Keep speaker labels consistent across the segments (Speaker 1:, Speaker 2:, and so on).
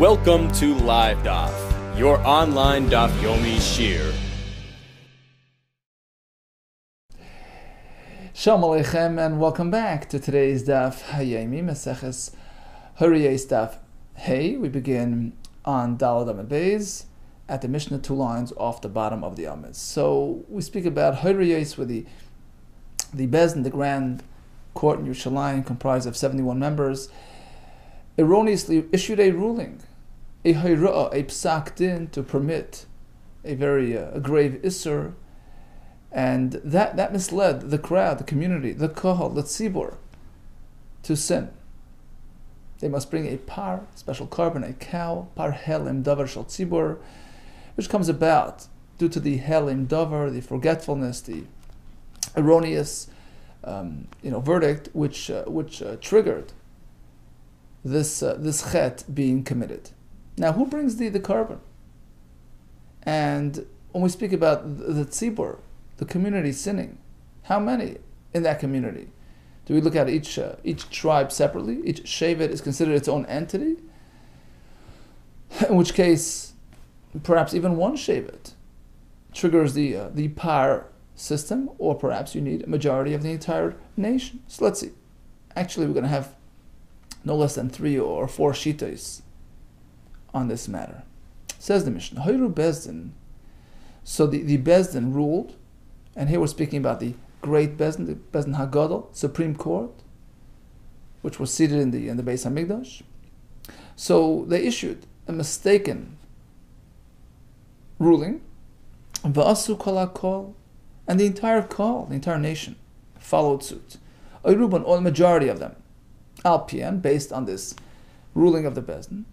Speaker 1: Welcome to LiveDaf, your online Daf Yomi Shir.
Speaker 2: Shalom Aleichem and welcome back to today's Daf Hayemi Maseches Horayos Daf Hey. We begin on Daled Amud Beis at the Mishnah 2 lines off the bottom of the Amud. So we speak about Horayos, where the Bezdin, the Grand Court in Yerushalayim, comprised of 71 members, erroneously issued a ruling, a Horayos, a psak din, to permit a very grave isur, and that misled the crowd, the community, the kohol, the tzibur, to sin. They must bring a par, special carbon, a cow, par helim davar shel tzibur, which comes about due to the helim davar, the forgetfulness, the erroneous verdict, which triggered this chet being committed. Now, who brings the carbon? And when we speak about the tzibur, the community sinning, how many in that community? Do we look at each tribe separately? Each shevet is considered its own entity? In which case, perhaps even one shevet triggers the par system, or perhaps you need a majority of the entire nation. So let's see. Actually, we're going to have no less than 3 or 4 shitas on this matter. Says the Mishnah, Hoyru Bezdin. So the Bezdin ruled, and here we're speaking about the great Bezdin, the Bezdin Hagadol, Supreme Court, which was seated in the Beis Hamikdash. So they issued a mistaken ruling, Va'asu kol hakol, and the entire nation followed suit. Oyruban, or the majority of them, al pian, based on this ruling of the Bezdin,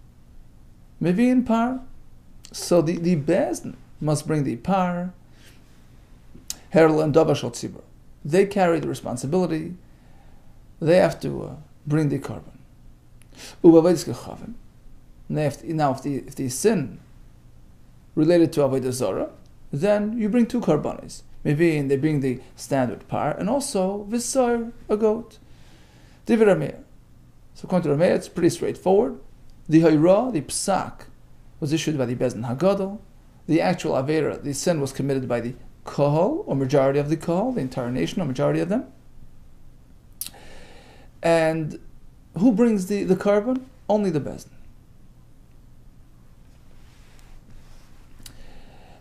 Speaker 2: Mevi'in par. So the Bezdin must bring the par, herel and davar shel tzibur. They carry the responsibility. They have to bring the carbon. Now, if the sin related to avodah zarah, then you bring 2 karbanis. Maybe they bring the standard par, and also visar, a goat. Divrei Rameir. So according to Rameir, it's pretty straightforward. The Horayos, the psak, was issued by the Bezdin Hagadol. The actual avera, the sin, was committed by the kohol, or majority of the kohol, the entire nation, or majority of them. And who brings the carbon? Only the Bezdin.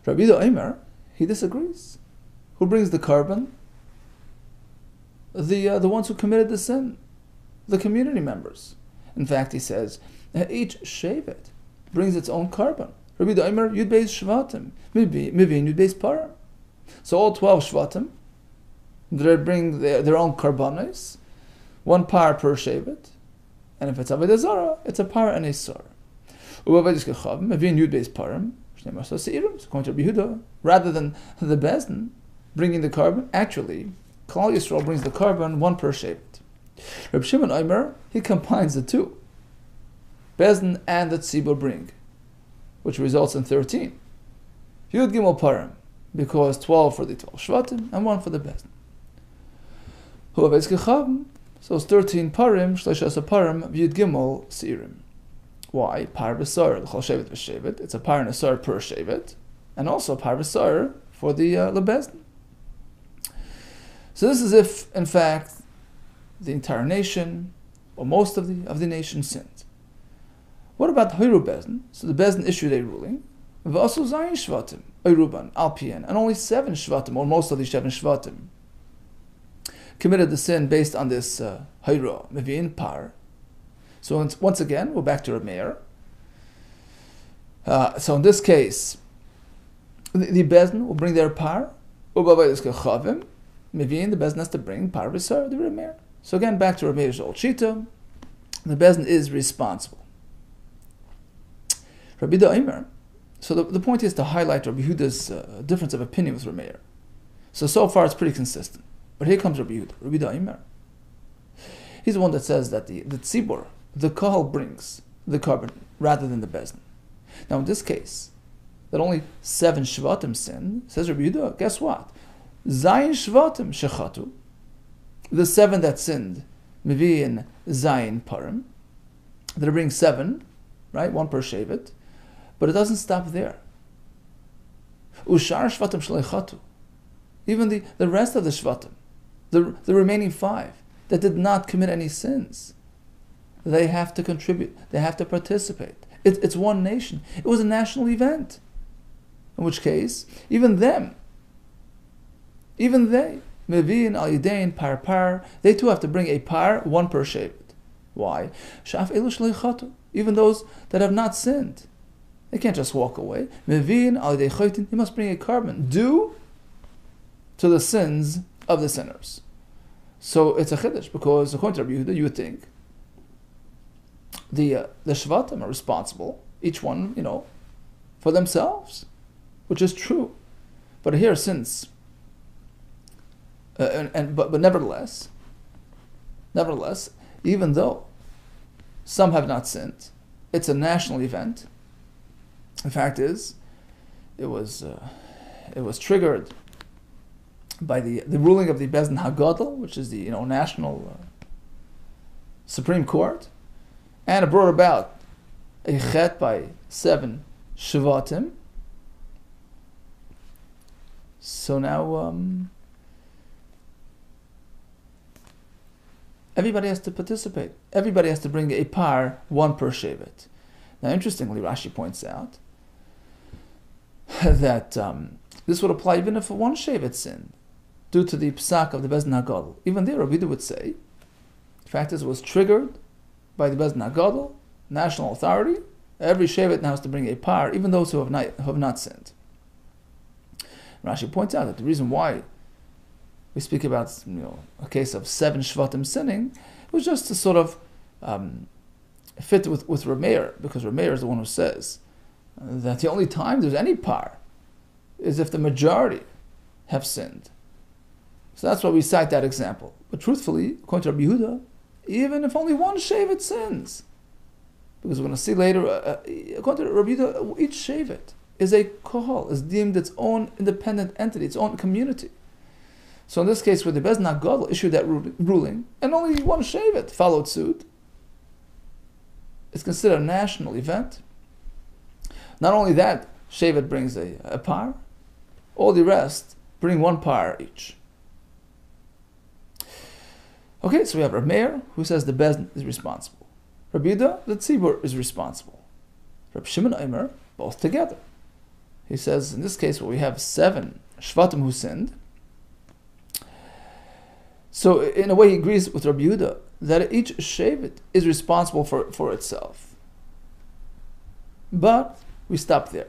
Speaker 2: Rabbi Omer, he disagrees. Who brings the carbon? The ones who committed the sin, the community members. In fact, he says each shevet brings its own carbon. Rabbi Omer, Yud Beis Shvatim, Mivin Yud Beis Param. So all 12 Shvatim, they bring their own karbanos, 1 par per shevet, and if it's avodah zarah, it's a par and a sar. According to Rabbi Yehuda, rather than the Bezdin bringing the carbon, actually, Klal Yisrael brings the carbon, 1 per shevet. Reb Shimon Omer, he combines the 2. Bezdin and the tzibur bring, which results in 13. Yud Gimel Parim, because 12 for the 12 Shvatim and 1 for the Bezdin. So it's 13 Parim, Shleishas Parim, Yud Gimel Seirim. Why? Par v'sar, l'chol shevet v'shevet. It's a par and a sar per shevet, and also par v'sar for the Bezdin. So this is if, in fact, the entire nation, or most of the nation, sinned. What about Hoyru Bezdin? So the Bezdin issued a ruling, v'asu zayin shvatim, oyruban, al pian, and only 7 shvatim, or most of the 7 shvatim, committed the sin based on this Horayos, mevi'in par. So once again, we're back to Rameir. So in this case, the Bezdin will bring their par. Mevi'in, the Bezdin has to bring par v'sar, the Rameir. So again, back to Rameir's old shita, the Bezdin is responsible. Rabbi Omer. So the point is to highlight Rabbi Yehuda's difference of opinion with Rameir. So far it's pretty consistent. But here comes Rabbi Yehuda, Rabbi Omer. He's the one that says that the tzibur, the kohol, brings the carbon rather than the Bezdin. Now in this case, that only 7 shvatim sin, says Rabbi Yehuda, guess what? Zayin shvatim shechatu, the 7 that sinned, mevi in zayin parim, that bring 7 right? One per shevet. But it doesn't stop there. Ushar shvatim shleichatu. Even the rest of the shvatim, the remaining 5 that did not commit any sins, they have to contribute. They have to participate. It's one nation. It was a national event. In which case, even they, Mevin, Al Yidain, Par, they too have to bring a par, 1 per shevet. Why? Shaf elu shleichatu. Even those that have not sinned. They can't just walk away. Mevin, Al Yidei choitin, he must bring a carbon due to the sins of the sinners. So it's a chiddush, because according to Rabbi Yehuda, you would think the shvatim are responsible, each one, for themselves, which is true. But here, since, but nevertheless, even though some have not sinned, it's a national event. The fact is, it was triggered by the ruling of the Bezdin Hagadol, which is the national Supreme Court, and it brought about a chet by 7 shvatim. So now everybody has to participate. Everybody has to bring a par, 1 per shevet. Now, interestingly, Rashi points out that this would apply even if 1 shevet sinned, due to the psak of the Bezdin Hagadol. Even there, Rabbi Yehuda would say, the fact is, it was triggered by the Bezdin Hagadol, national authority. Every shevet now has to bring a par, even those who have not sinned. Rashi points out that the reason why we speak about a case of 7 shvatim sinning was just to sort of fit with Rameir, because Rameir is the one who says that the only time there's any par is if the majority have sinned. So that's why we cite that example. But truthfully, according to Rabbi Yehuda, even if only 1 shevet sins, because we're going to see later, according to Rabbi Yehuda, each shevet is a kohol, is deemed its own independent entity, its own community. So in this case, where the Bezdin Hagadol issued that ruling, and only 1 shevet followed suit, it's considered a national event. Not only that, shevet brings a par, all the rest bring 1 par each. Okay, so we have Rav Meir, who says the Bezdin is responsible. Rabbi Yehuda, the tzibur, is responsible. Reb Shimon Omer, both together. He says, in this case, where we have 7 shvatim who sinned, so in a way he agrees with Rabbi Yehuda that each shevet is responsible for itself. But we stop there.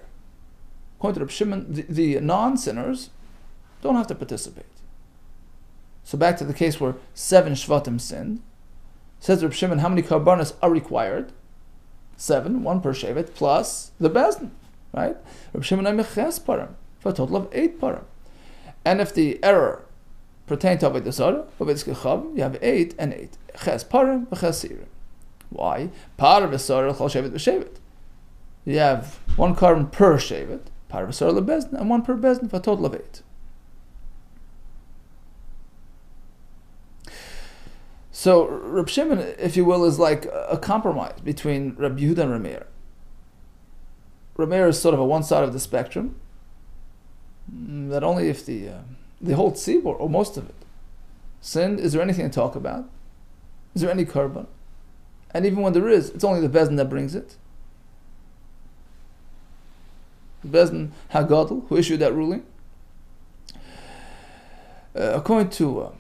Speaker 2: According to Reb Shimon, the non-sinners don't have to participate. So back to the case where 7 shvatim sinned. Says Reb Shimon, how many karbanos are required? 7, 1 per shevet, plus the Bezdin, right? Reb Shimon ches param, for a total of 8 param. And if the error pertained to Avodah Zarah, you have 8 and 8. Ches param, ches sirim. Why? Par v'sarah chol shevet v'shevet. You have 1 carbon per shevet, par v'sarah lebezdin, and 1 per bezdin, for a total of 8. So Reb Shimon, if you will, is like a compromise between Rabbi Yehuda and Rameir. Rameir is sort of a one side of the spectrum, that only if the whole tzibur, or most of it, sinned, is there anything to talk about? Is there any korban? And even when there is, it's only the Bezdin that brings it. The Bezdin Hagadol, who issued that ruling. According to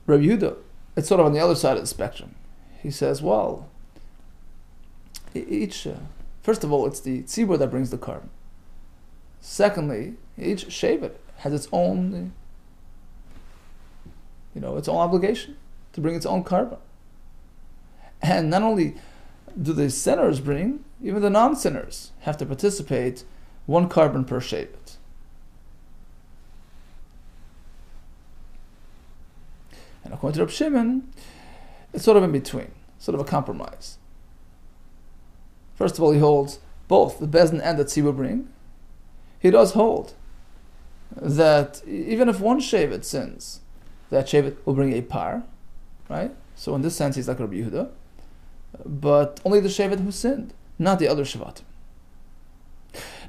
Speaker 2: Rabbi Yehuda, it's sort of on the other side of the spectrum. He says, well, first of all, it's the tzibur that brings the korban. Secondly, each shevet has its own, its own obligation to bring its own korban. And not only do the sinners bring, even the non-sinners have to participate 1 korban per shevet. And according to Reb Shimon, it's sort of in between, sort of a compromise. First of all, he holds both the Bezdin and the tzibur bring. He does hold that even if 1 shevet sins, that shevet will bring a par, right? So in this sense, he's like Rabbi Yehuda. But only the shevet who sinned, not the other Shvatim.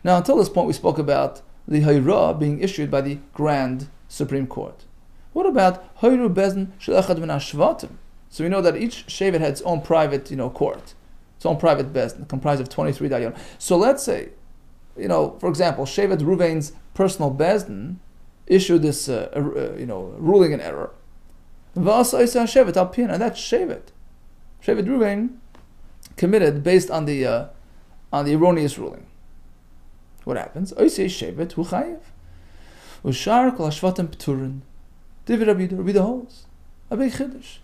Speaker 2: Now, until this point, we spoke about the Hayra being issued by the Grand Supreme Court. What about Hayru Bezdin Shel Echad Min HaShvatim? So we know that each Shevet had its own private, court, its own private Bezdin, comprised of 23 Dayanim. So let's say, for example, Shevet Ruvain's personal Bezdin issued this, ruling in error. And that Shevet Ruvain committed based on the erroneous ruling. What happens? Shevet hu chayiv. Ushar kol hashvatim p'turin. Divid Rabbi holds. A big chiddush.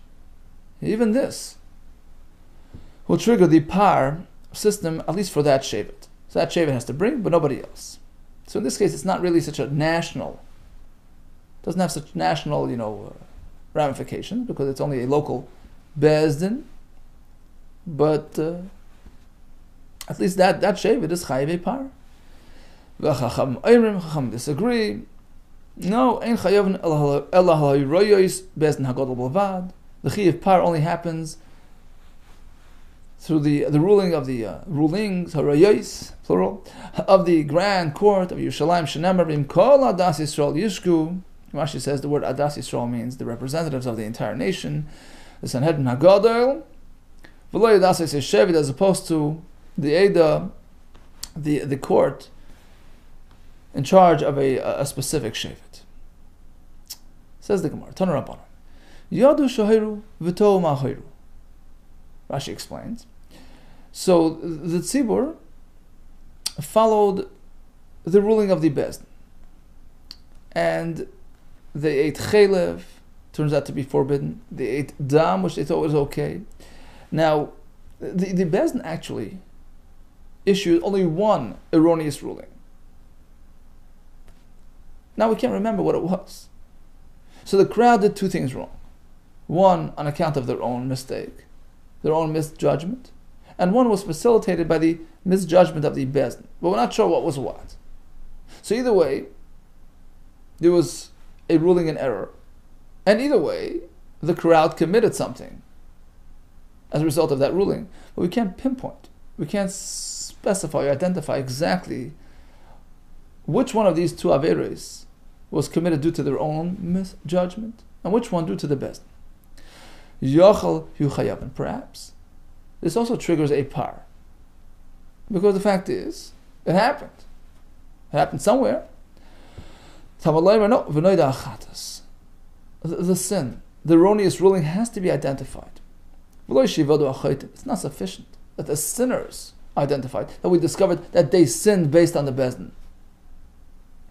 Speaker 2: Even this will trigger the par system, at least for that Shevet. So that Shevet has to bring, but nobody else. So in this case, it's not really such a national, doesn't have such national, ramifications, because it's only a local bezdin. But at least that Shevet is chayiv par. Chacham disagree. No, ein chayavin ela Horayos bezdin hagadol b'lvad. The chiyuv par only happens through the ruling of the rulings Horayos, plural, of the Grand Court of Yerushalayim Shenemar b'im kol adas Yisrael yishku. Rashi says the word adas Yisrael means the representatives of the entire nation, the Sanhedrin hagadol. V'lo adas Shevet, as opposed to the Eda, the court in charge of a specific Shevet. Says the Gemara, Tana Rabbanan. Yadu shahiru v'tou ma'ahiru. Rashi explains. So the Tzibur followed the ruling of the Bezdin. And they ate chelev, turns out to be forbidden. They ate dam, which they thought was okay. Now, the Bezdin actually issued only one erroneous ruling. Now we can't remember what it was. So the crowd did two things wrong. One, on account of their own mistake, their own misjudgment, and one was facilitated by the misjudgment of the Bezdin. But we're not sure what was what. So either way, there was a ruling in error. And either way, the crowd committed something as a result of that ruling. But we can't pinpoint. We can't specify or identify exactly which one of these two averes was committed due to their own misjudgment, and which one due to the Bezdin. Yochel hu chayavin. Perhaps this also triggers a par, because the fact is, it happened. It happened somewhere. The sin, the erroneous ruling, has to be identified. It's not sufficient that the sinners identified, that we discovered that they sinned based on the Bezdin,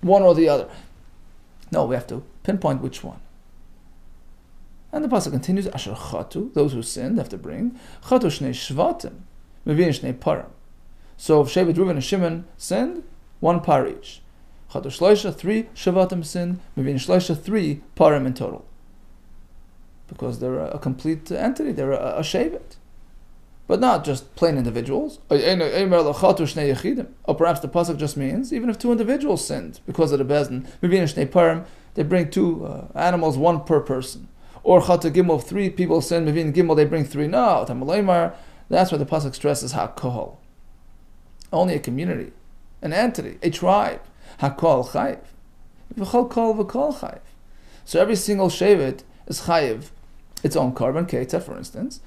Speaker 2: one or the other. No, we have to pinpoint which one. And the pasuk continues, Asher chatu, those who sinned have to bring chatu shnei shvatim, mevin shnei parim. So if Shevet Reuven and Shimon sinned, one par each. Chatu shloisha, 3 shvatim sinned, mevin shloisha, 3 parim in total. Because they're a complete entity, they're a Shevet. But not just plain individuals. Or perhaps the pasuk just means even if 2 individuals sinned because of the Bezdin, they bring 2 animals, 1 per person. Or chatu gimel, if 3 people sin, mevin gimel, they bring 3. No, that's why the pasuk stresses hakol. Only a community, an entity, a tribe. Hakol chayiv. V'chol kol v'kol chayiv. So every single shevet is chayiv its own carbon, keita, for instance.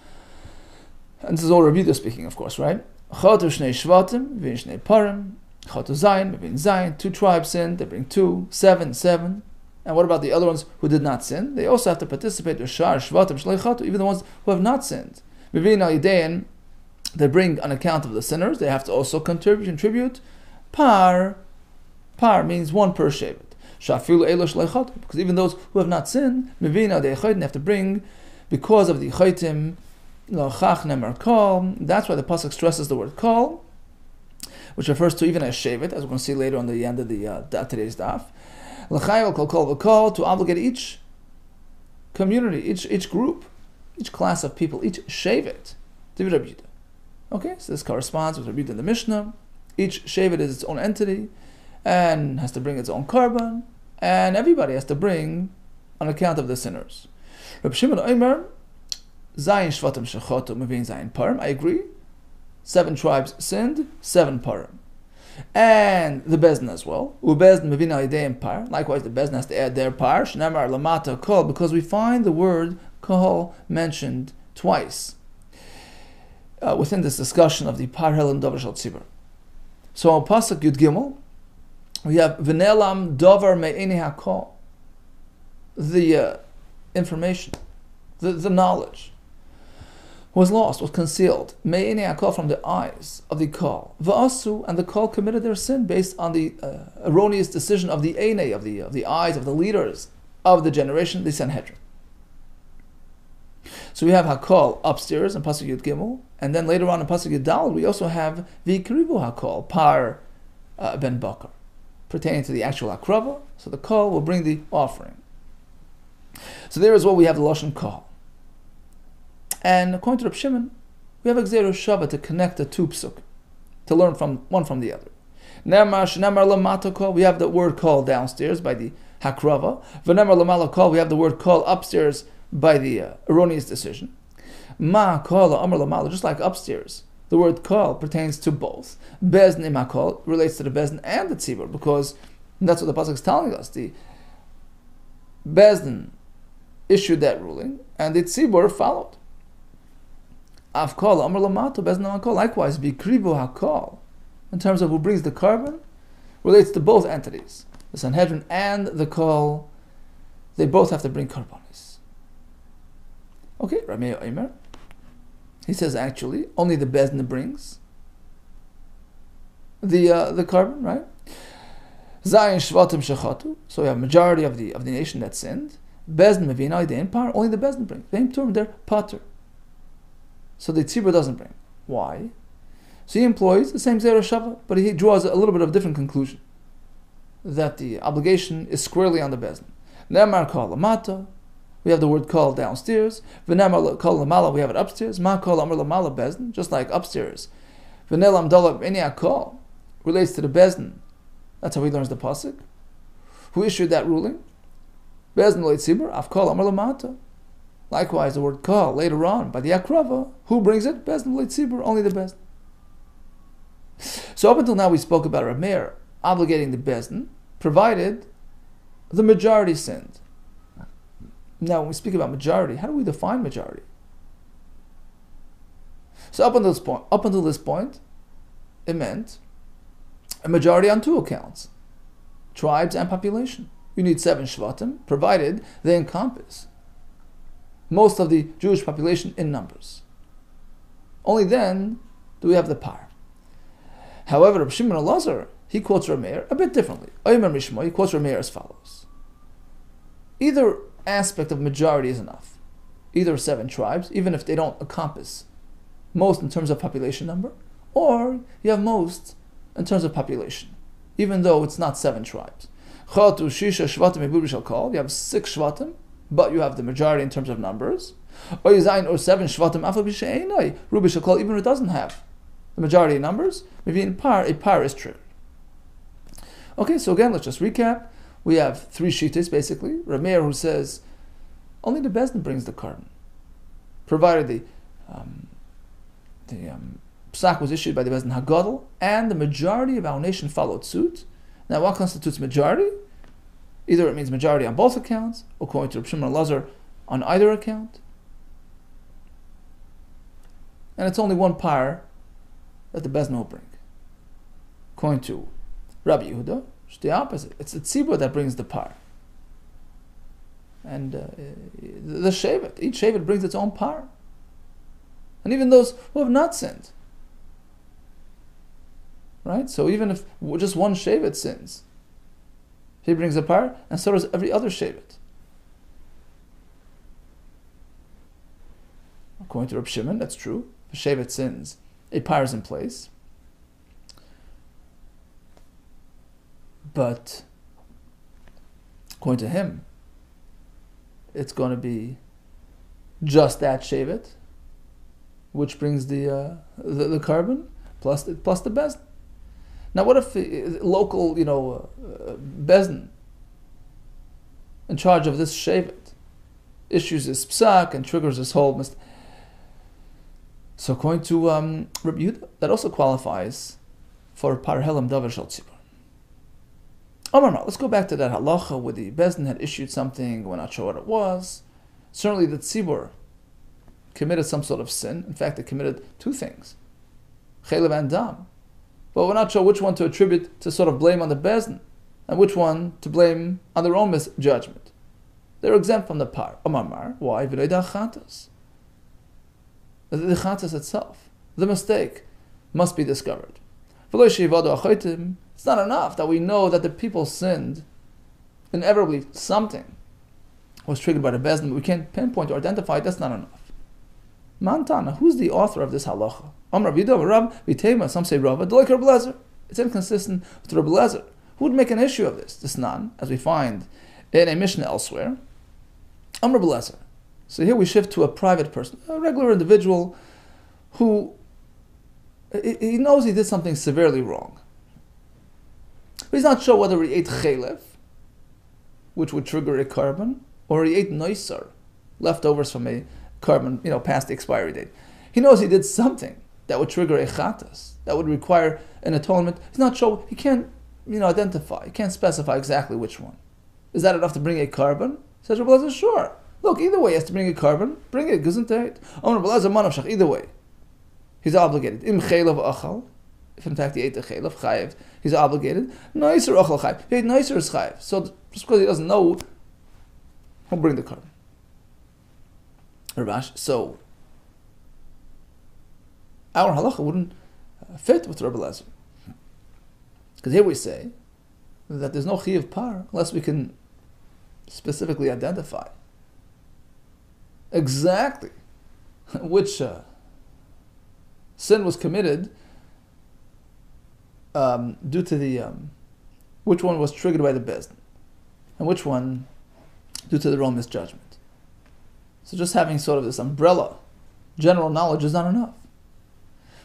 Speaker 2: And this is all Rabbi Yehuda speaking, of course, right? Chatu shnei shvatim, v'in shnei parim. Chatu zayin, v'in zayin. 2 tribes sinned, they bring 2, 7. And what about the other ones who did not sin? They also have to participate with shar shvatim shlei chatu, even the ones who have not sinned. V'in al yidein, they bring on account of the sinners. They have to also contribute. Par means 1 per shevet. Shafilu elo shlei chatu, because even those who have not sinned, v'in al yidein, have to bring because of the chaytim. That's why the pasuk stresses the word kol, which refers to even a shevet, as we're going to see later on the end of the today's daf. To obligate each community, each group, each class of people, each shevet, to Rabbi Yehuda. Okay, so this corresponds with Rabbi Yehuda in the Mishnah. Each shevet is its own entity and has to bring its own carbon, and everybody has to bring on account of the sinners. Rabbi Shimon Omer, Zayin shvatim shechotu mevin zayin parim. I agree. 7 tribes sinned, 7 parim. And the Bezdin as well. Ubezdin mevina ideim par. Likewise, the Bezdin has to add their par. Shnemar lamata kol, because we find the word kol mentioned twice within this discussion of the par hel and davar shel tzibur. So on pasuk Yud Gimel, we have v'nelam davar me'eni hakol, the information, the knowledge was lost, was concealed. Me'eni hakol, from the eyes of the kol. V'asu, and the kol committed their sin based on the erroneous decision of the einei, of the eyes of the leaders of the generation, the Sanhedrin. So we have hakol upstairs in pasuk Yud Gimel, and then later on in pasuk Yud Daled we also have v'ikrivu hakol par ben bakar, pertaining to the actual akrava. So the kol will bring the offering. So there is what we have the lashon kol. And according to Reb Shimon, we have Gzeirah Shava to connect the 2 psuk, to learn from one from the other. Nemar shenemar lamata kol, we have the word kol downstairs by the hakrava. V'nemar lamala kol, we have the word kol upstairs by the erroneous decision. Ma kol amar lamala, just like upstairs, the word kol pertains to both. Bezdin ima kol relates to the Bezdin and the tzibur, because that's what the pasuk is telling us. The Bezdin issued that ruling, and the tzibur followed. Avkol amar lamato Bezdin hakol. Likewise, bikrivu hakol, in terms of who brings the carbon, relates to both entities, the Sanhedrin and the kol. They both have to bring karbanis. Okay, Ramei Omer, he says actually only the Bezdin brings the carbon, right? Zayin shvatim shechatu. So we have majority of the nation that sinned. Bezdin mevina idein par. Only the Bezdin bring. They term their pater. So the tzibur doesn't bring. Why? So he employs the same Gzeirah Shava, but he draws a little bit of different conclusion, that the obligation is squarely on the Bezdin. Nemar kol lamata, we have the word kol downstairs. V'nemar kol lamala, we have it upstairs. Ma kol amar lamala Bezdin, just like upstairs. V'nelam dalab eni kol relates to the Bezdin. That's how he learns the pasuk. Who issued that ruling? Bezdin lo tzibur, af kol amar lamata. Likewise, the word kol later on by the akrava, who brings it? Bezdin lo tzibur, only the Bezdin. So up until now we spoke about Reb Meir obligating the Bezdin, provided the majority sinned. Now when we speak about majority, how do we define majority? So up until this point, it meant a majority on 2 accounts, tribes and population. You need 7 shvatim, provided they encompass most of the Jewish population in numbers. Only then do we have the par. However, Reb Shimon Elazar, he quotes Reb Meir a bit differently. Omer Mishma, he quotes Reb Meir as follows. Either aspect of majority is enough. Either 7 tribes, even if they don't encompass most in terms of population number, or you have most in terms of population, even though it's not 7 tribes. Chatu shisha shvatim ebubi shel kol, you have 6 shvatim, but you have the majority in terms of numbers. Or you zayin or 7 shvatim afa b'she'enai rubi shel kol, even if it doesn't have the majority in numbers, maybe in par, a par is triggered. Okay, so again, let's just recap. We have 3 shittas basically. Reb Meir, who says only the Bezdin brings the carbon, provided the psak was issued by the Bezdin Hagadol, and the majority of our nation followed suit. Now, what constitutes majority? Either it means majority on both accounts, according to Reb Shimon Elazar, on either account, and it's only 1 par that the Bezdin will bring. According to Rabbi Yehuda, it's the opposite. It's the tzibur that brings the par. And the shevet, each shevet brings its own par. And even those who have not sinned. Right? So even if just one shevet sins, he brings a par, and so does every other shevet. According to Reb Shimon, that's true. If a shevet sins, a par is in place. But according to him, it's going to be just that shevet, which brings the carbon plus the Bezdin. Now, what if local, Bezdin in charge of this shevet issues his psak and triggers this whole So according to Rabbi Yehuda, that also qualifies for parhelam davar shel tzibur. Let's go back to that halacha where the Bezdin had issued something, we're not sure what it was. Certainly the tzibur committed some sort of sin. In fact, they committed two things, chelev and dam. But we're not sure which one to attribute to sort of blame on the Bezdin, and which one to blame on their own misjudgment. They're exempt from the par. Why? The chatas itself, the mistake, must be discovered. It's not enough that we know that the people sinned. Inevitably, something was triggered by the Bezdin, but we can't pinpoint or identify it. That's not enough. Mantana, who's the author of this halacha? Some say Rava. It's inconsistent with Rabbi Lezer. Who would make an issue of this? This nan, as we find in a Mishnah elsewhere. Rabbi Lezer. So here we shift to a private person, a regular individual who he knows he did something severely wrong. But he's not sure whether he ate chelev, which would trigger a carbon, or he ate noiser, leftovers from a carbon, past the expiry date. He knows he did something that would trigger a chatas, that would require an atonement. He's not sure, he can't, identify, he can't specify exactly which one. Is that enough to bring a carbon? Says Rabbi Lezer, sure. Look, either way, he has to bring a carbon, bring it, either way. He's obligated. Im chelev achal, if in fact he ate the chelev, chayev, he's obligated. Noiser achal chayev, he ate noiser is chayev. So just because he doesn't know, he'll bring the carbon. Rabash, so our halacha wouldn't fit with Rabbi Lezer. Because here we say that there's no chiyuv par unless we can specifically identify exactly which sin was committed due to the which one was triggered by the Bezdin and which one due to their own misjudgment. So just having sort of this umbrella general knowledge is not enough.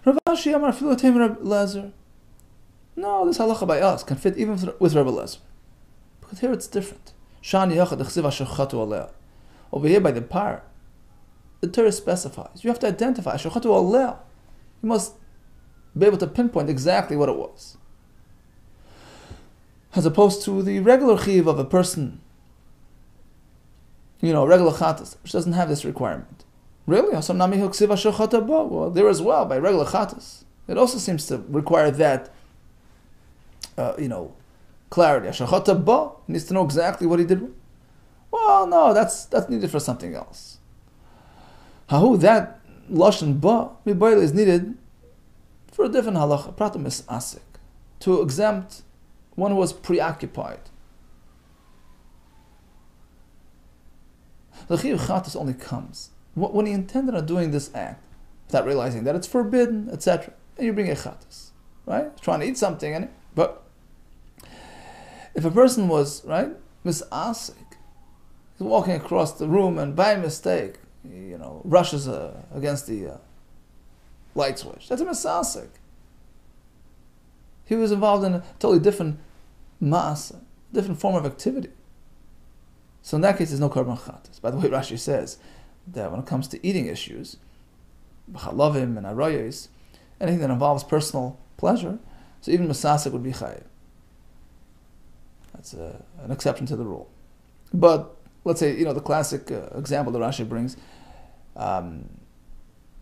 Speaker 2: Rav Ashi Amar Filu Teim Rabbi Lezer. No, this halacha by us can fit even with Rabbi Lezer. Because here it's different. Shani Yachad Chsiv Asher Chatu Aleh. Over here by the par, the Torah specifies. You have to identify Asher Chatu Aleh. You must be able to pinpoint exactly what it was. As opposed to the regular chiv of a person, regular chatas, which doesn't have this requirement. Really? Well, there as well, by regular chatas. It also seems to require that, clarity. He needs to know exactly what he did. Well, no, that's needed for something else. That lashon ba is needed for a different halacha, pratam is asik, to exempt one who was preoccupied. The chiyuv chatas only comes when he intended on doing this act without realizing that it's forbidden, etc. And you bring a chatas, right? Trying to eat something, but if a person was misasik, he's walking across the room and by mistake, rushes against the light switch. That's a misasik. He was involved in a totally different maasa, different form of activity. So in that case, there's no korban chatas. By the way, Rashi says that when it comes to eating issues, b'chalavim and Horayos, anything that involves personal pleasure, so even misasik would be chayiv. That's an exception to the rule. But let's say, the classic example that Rashi brings,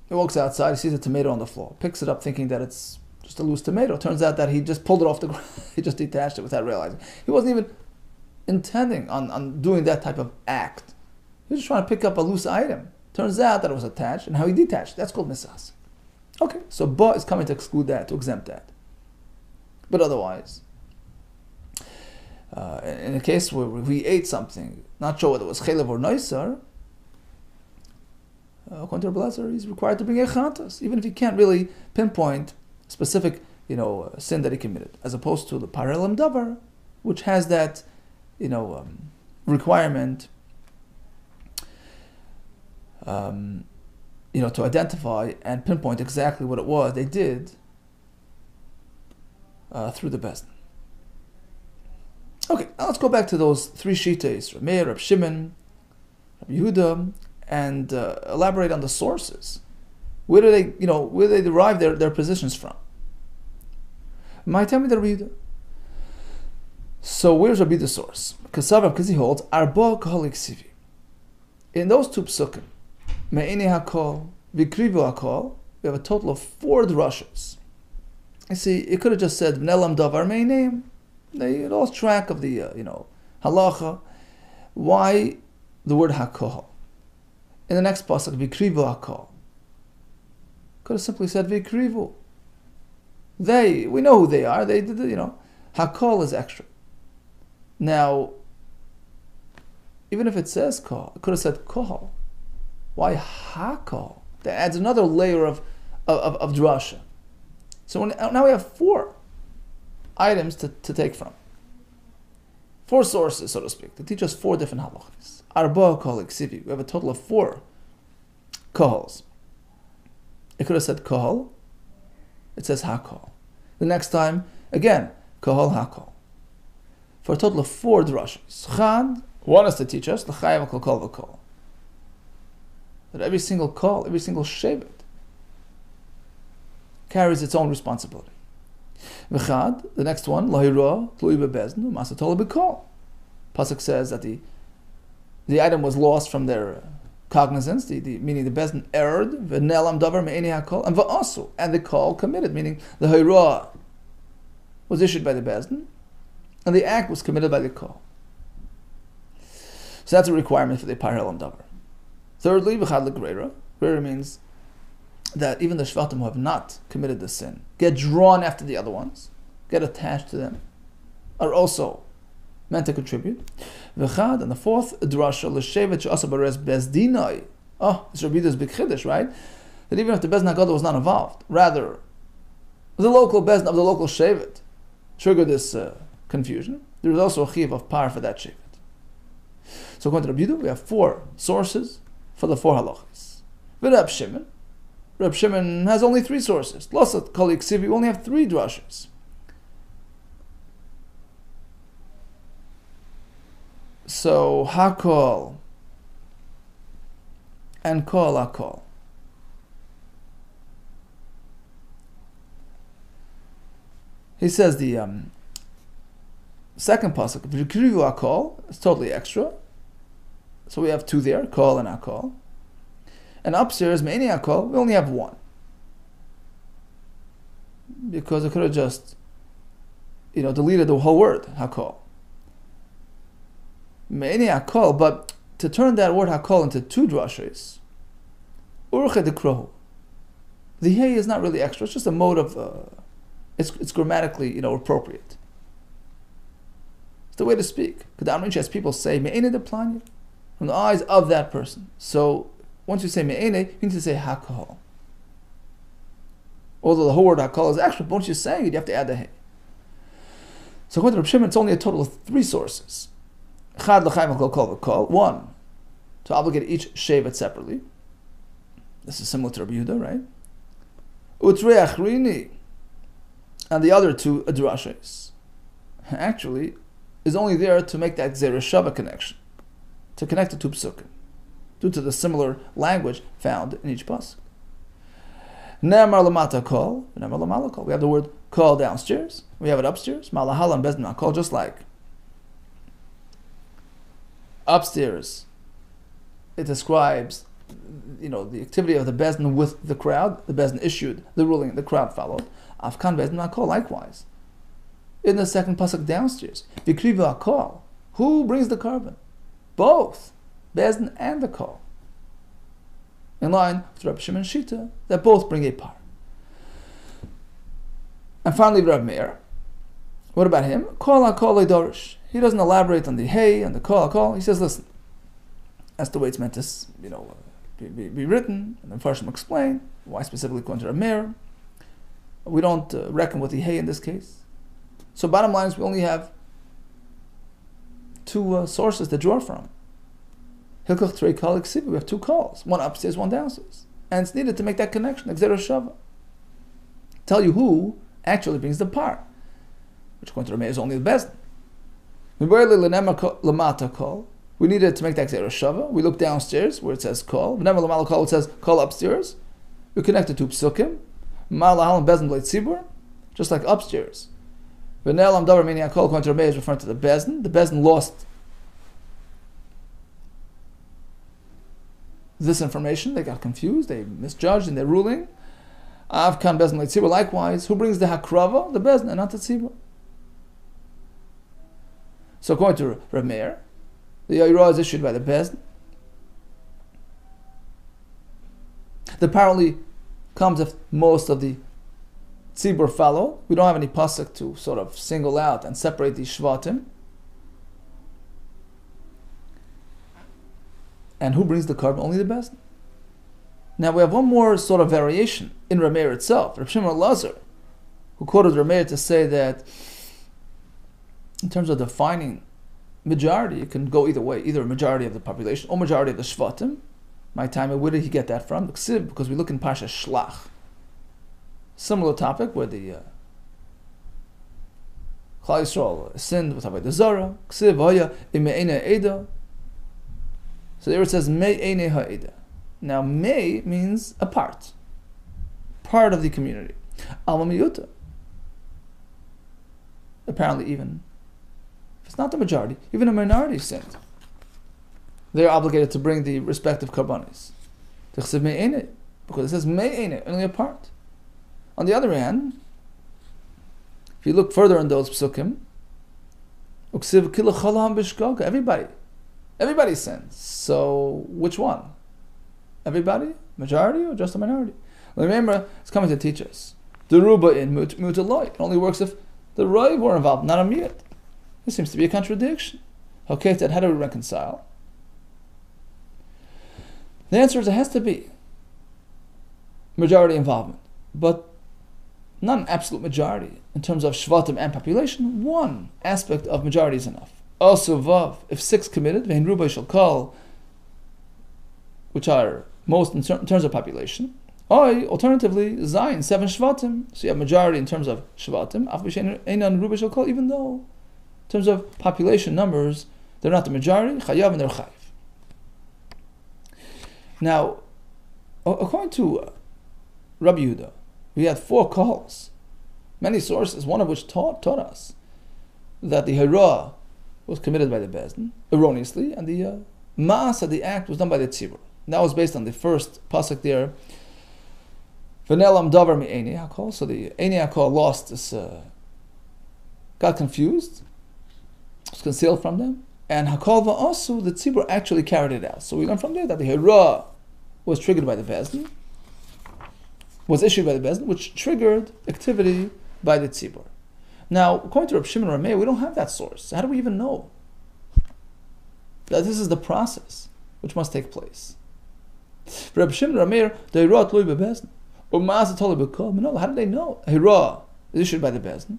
Speaker 2: he walks outside, he sees a tomato on the floor, picks it up thinking that it's just a loose tomato. Turns out that he just pulled it off the ground. He just detached it without realizing. He wasn't even intending on doing that type of act. He was just trying to pick up a loose item. Turns out that it was attached, and how he detached. That's called misas. Okay, so ba is coming to exclude that, to exempt that. But otherwise, in a case where we ate something, not sure whether it was chelev or noiser, according to Rabbi Lezer, he's required to bring a chatas, even if he can't really pinpoint specific, sin that he committed, as opposed to the parhelam davar, which has that, requirement, to identify and pinpoint exactly what it was they did through the Bezdin. Okay, now let's go back to those three shitas, Reb Meir, Reb Shimon, Reb Yehuda, and elaborate on the sources Where do they derive their positions from? My tell me the Rabbi. So where's Rabbi the source? Because he holds Arba Kahalik Sivi. In those two psukim, Me'ini Hakol, Vikrivu Hakol, we have a total of 4 drushes. You see, it could have just said Nelam Davar Me'inem. They lost track of the halacha. Why the word Hakol? In the next pasuk, Vikrivu Hakol. Could have simply said Vikrivu. We know who they are. They did, Hakol is extra. Now, even if it says Kol, it could have said Kol. Why Hakol? That adds another layer of drasha. So now we have 4 items to take from. 4 sources, so to speak, to teach us 4 different halachas. Arba Kol Iksivi. We have a total of 4 Kols. It could have said Kol. It says Hakol. The next time, again, Kol Hakol. For a total of 4 drashas. Chad, one is to teach us l'chayav kol kol v'kol. That every single kol, every single shevet carries its own responsibility. V'chad, the next one, lahira tlui bebeznu masatol b'kol. Pasuk says that the item was lost from their cognizance, meaning the bezn erred, v'nelam davar me'eni hakol, and v'asu, and the kol committed, meaning the lahira was issued by the bezn, and the act was committed by the kol. So that's a requirement for the parhelam davar. Thirdly, v'chad l'greira. Greira means that even the shvatim who have not committed the sin get drawn after the other ones, get attached to them, are also meant to contribute. V'chad, and the 4th drasha, l'shevet she'asa bares bezdinai. Oh, it's Rabbi Yuda's big chiddush, right? That even if the Bezdin HaGadol was not involved, rather, the local Bezdin of the local shevet triggered this confusion. There is also a chiv of par for that shevet. So according to Rabbi Yudah, we have 4 sources for the 4 halachas. With Reb Shimon has only 3 sources. Losat Kol Yiksivi, we only have 3 drashas. So Hakol and Kol Hakol. He says the second pasuk, V'yikrivu Hakol, is totally extra. So we have 2 there, Kol and Hakol. And upstairs, Me'eni Hakol, we only have 1. Because it could have just, deleted the whole word, Hakol. Me'eni Hakol, but to turn that word Hakol into 2 drashas, Urche dekrohu. The hey is not really extra, it's just a mode of, it's grammatically, appropriate. It's the way to speak. As people say, Me'eni de planya, from the eyes of that person. So, once you say me'ene, you need to say hakol. Although the whole word hakol is extra, but once you're saying it, you have to add the hey. So according to Reb Shimon, it's only a total of 3 sources. Chad l'chaim kol kol v'kol. 1, to obligate each shevet separately. This is similar to Rabbi Yehuda, right? Utrei achrini, and the other 2 drashas, actually, is only there to make that Gzeira Shava connection, to connect the 2 psukim, due to the similar language found in each pasuk. Ne'amar lamata kol, ne'amar lamala kol. We have the word kol downstairs. We have it upstairs. Malahal and bezdin kol, just like upstairs. It describes, the activity of the bezdin with the crowd. The bezdin issued the ruling, the crowd followed. Afkan bezdin kol, likewise. In the second pasuk downstairs, vikrivu kol. Who brings the carbon? Both. Bezdin and the Kol. In line with Reb Shimon Shita, that both bring a par. And finally, Reb Meir. What about him? Kol HaKol Dorish. He doesn't elaborate on the hey and the Kol HaKol. He says, listen, that's the way it's meant to, be written. And then Farshim explain why specifically according to Reb Meir. We don't reckon with the hey in this case. So bottom line is we only have 2 sources to draw from. We have 2 calls, 1 upstairs, 1 downstairs. And it's needed to make that connection, Gzeira Shava. Tell you who actually brings the par, which according to Rameh is only the Bezdin. We needed to make that Gzeira Shava. We look downstairs where it says call. Whenever Lamala call, it says call upstairs. we connect the two psukim, Ma'al Bezin Bleit Tzibur, just like upstairs. V'ne'elam davar meaning Hakol, according to Rameh, is referring to the Bezin. The Bezin lost this information, they got confused, they misjudged in their ruling. Avkan Bezin Bleit Tzibur, likewise, who brings the Hakrava? The Bezin, and not the Tzibur. So according to Rameh, the Yairah is issued by the Bezin. The apparently comes if most of the tzibur follow. We don't have any pasuk to sort of single out and separate these shvatim. And who brings the carbon? Only the Bezin. Now we have one more sort of variation in Rameh itself. Reb Shimon Lazar, who quoted Rameh to say that in terms of defining majority, it can go either way, either a majority of the population or majority of the shvatim. My time, where did he get that from? Because we look in Parsha Shlach. Similar topic where the Klal Yisrael sinned with Avodah Zarah. Ksiv haya ime'ene eda. So there it says me'ene ha'eda. Now me means a part of the community. Alma miyuta. Apparently even if it's not the majority, even a minority sinned, they are obligated to bring the respective karbanis. Because it says me'ene, only a part. On the other hand, if you look further in those psukim, everybody sins. So which one? Everybody? Majority or just a minority? Well, remember, it's coming to teach us. The ruba in mutaloi. It only works if the roiv were involved, not a miyat. This seems to be a contradiction. Okay, then how do we reconcile? The answer is it has to be majority involvement, but not an absolute majority in terms of shvatim and population. One aspect of majority is enough. Also, vav, if 6 committed, vein ruba shall call, which are most in terms of population. Or alternatively, zayin 7 shvatim. So you have majority in terms of shvatim. Einan ruba shall call, even though in terms of population numbers, they're not the majority. Chayav and they're chayiv. Now, according to Rabbi Yehuda, we had 4 calls, many sources, one of which taught us that the hara was committed by the Bezin erroneously, and the ma'asa, the act, was done by the tzibur. And that was based on the first pasuk there. V'ne'elam davar me'eni hakol. So the eni hakol lost this, got confused, was concealed from them. And Hakol va'asu, the tzibur actually carried it out. So we learn from there that the hara was triggered by the Bezin, was issued by the Bezin, which triggered activity by the tzibur. Now, according to Reb Shimon Rameh, we don't have that source. How do we even know that this is the process which must take place? For Reb Shimon Rameh, the hara tluy beBezin, or ma'asa tolei b'kol. How did they know? Hara is issued by the Bezin,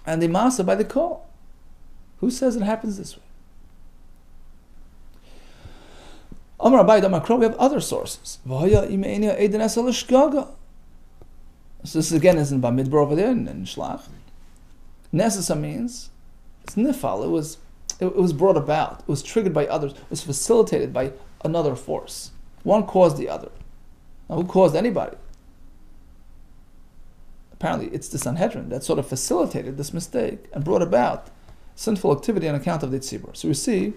Speaker 2: and the ma'asa by the kol. Who says it happens this way? Amar Abai Damar Kro, we have other sources. So this again isn't Bamidbar over there in Shlach. Nesesa means it's nifal. It was brought about. It was triggered by others. It was facilitated by another force. One caused the other. Now, who caused anybody? Apparently, it's the Sanhedrin that sort of facilitated this mistake and brought about sinful activity on account of the tzibur. So we see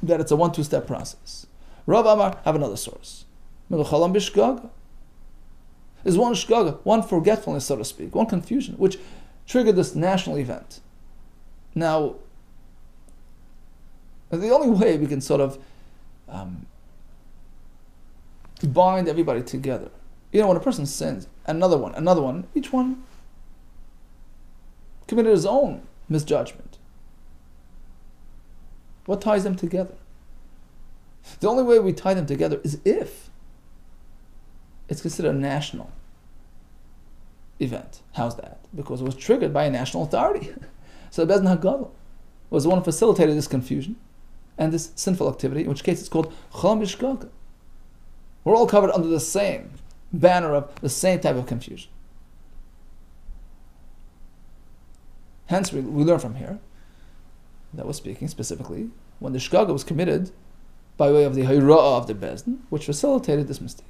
Speaker 2: that it's a 1-2 step process. Rav Amar have another source. Meluchalam b'shgaga. Is one shgaga, one forgetfulness, so to speak, one confusion, which triggered this national event. Now, the only way we can sort of bind everybody together, when a person sins, another one, each one committed his own misjudgment. What ties them together? The only way we tie them together is if it's considered a national event. How's that? Because it was triggered by a national authority. So the Bezin HaGadol was the one who facilitated this confusion and this sinful activity, in which case it's called Cholam B'Shgaga. We're all covered under the same banner of the same type of confusion. Hence, we learn from here that we're speaking specifically when the shgaga was committed by way of the hara of the Bezin, which facilitated this mistake.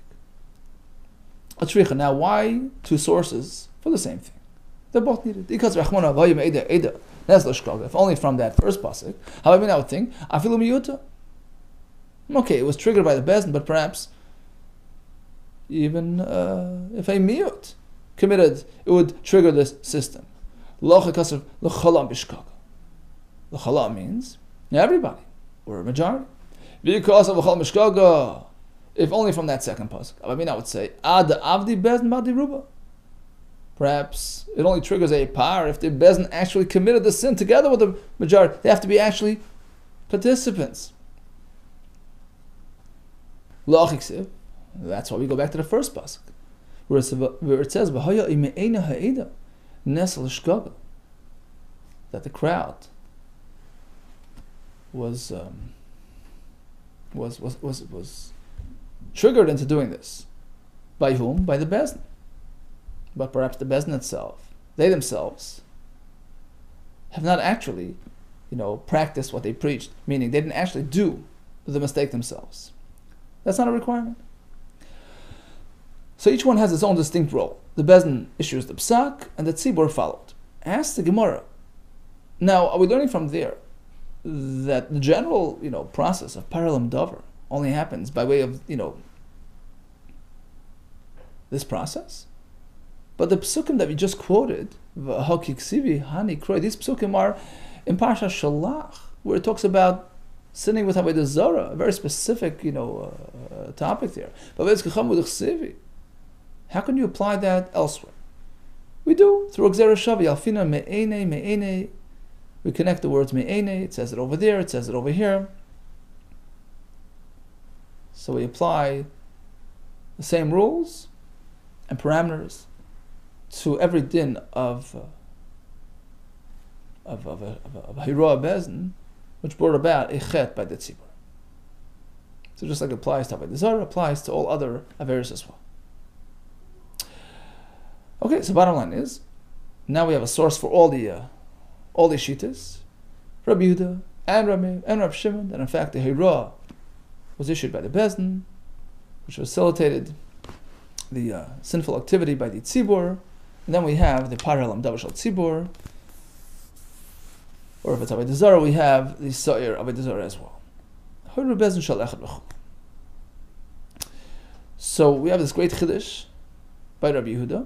Speaker 2: a tzricha. Now, why two sources for the same thing? They're both needed. Because if only from that first pasuk, how I mean, I would think, afilu miyuta. Okay, it was triggered by the bezin, but perhaps even if a miyut committed, it would trigger this system. L'chala means everybody, or a majority. Because of l'chal mishkaga, if only from that second pasuk. I mean, I would say ad avdi bezin badi ruba. Perhaps it only triggers a par if the bezin actually committed the sin together with the majority. They have to be actually participants. That's why we go back to the first pasuk, where it says that the crowd was triggered into doing this. By whom? By the bezin. But perhaps the bezin itself, they themselves, have not actually, practiced what they preached. Meaning they didn't actually do the mistake themselves. That's not a requirement. So each one has its own distinct role. The bezin issues the psak, and the tzibur followed. Ask the Gemara. Now, are we learning from there that the general, process of parallel davar only happens by way of, this process? But the psukim that we just quoted, these psukim are in Parsha Shalach, where it talks about sinning with Avodah Zarah, a very specific, topic there. How can you apply that elsewhere? We do through Gzera Shavi. Alfina me'ene. We connect the words me'ene. It says it over there. It says it over here. So we apply the same rules and parameters to every din of a hiroa bezin, which brought about a chet by the tzibur. So just like it applies to Avodah Zarah, applies to all other averos as well. Okay, so bottom line is, now we have a source for all the shittas, Rabbi Yehuda and Rabbi Shimon, and in fact the hiroa was issued by the bezin, which facilitated the sinful activity by the tzibur. And then we have the parallel davar shel tzibur, or if it's Avodah Zarah, we have the sa'ir Avodah Zarah as well. So we have this great chiddush by Rabbi Yehuda.